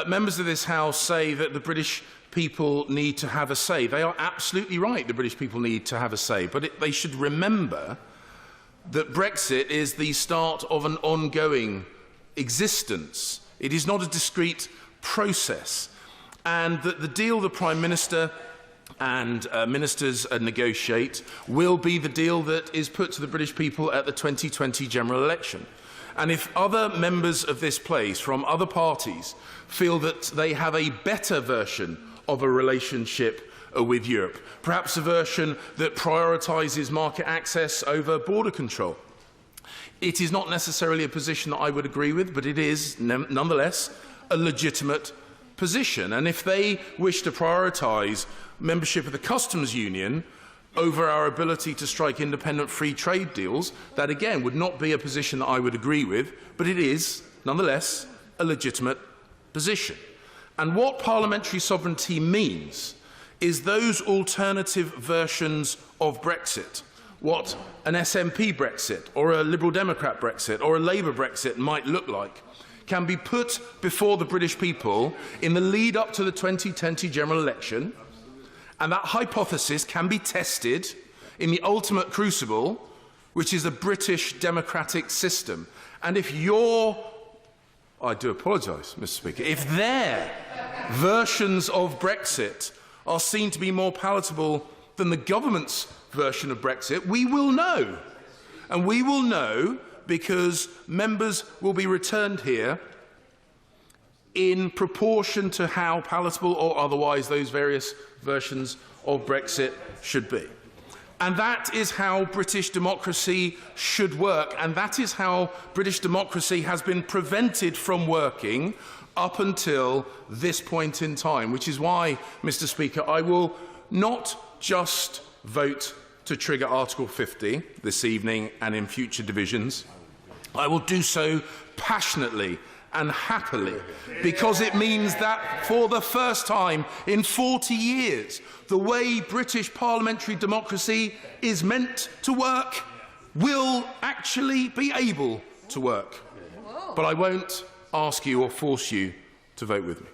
Members of this House say that the British people need to have a say. They are absolutely right, the British people need to have a say, but they should remember that Brexit is the start of an ongoing existence. It is not a discrete process, and that the deal the Prime Minister and ministers negotiate will be the deal that is put to the British people at the 2020 general election. And if other members of this place from other parties feel that they have a better version of a relationship with Europe, perhaps a version that prioritises market access over border control, it is not necessarily a position that I would agree with, but it is nonetheless a legitimate position. And if they wish to prioritise membership of the customs union over our ability to strike independent free trade deals, that again would not be a position that I would agree with, but it is nonetheless a legitimate position. And what parliamentary sovereignty means is those alternative versions of Brexit, what an SNP Brexit or a Liberal Democrat Brexit or a Labour Brexit might look like, can be put before the British people in the lead up to the 2020 general election, and that hypothesis can be tested in the ultimate crucible, which is a British democratic system. And if I do apologise, Mr. Speaker, if their versions of Brexit are seen to be more palatable than the government's version of Brexit, we will know. And we will know because members will be returned here in proportion to how palatable or otherwise those various versions of Brexit should be. And that is how British democracy should work, and that is how British democracy has been prevented from working up until this point in time, which is why, Mr. Speaker, I will not just vote to trigger Article 50 this evening and in future divisions. I will do so passionately and happily, because it means that for the first time in 40 years, the way British parliamentary democracy is meant to work will actually be able to work. But I won't ask you or force you to vote with me.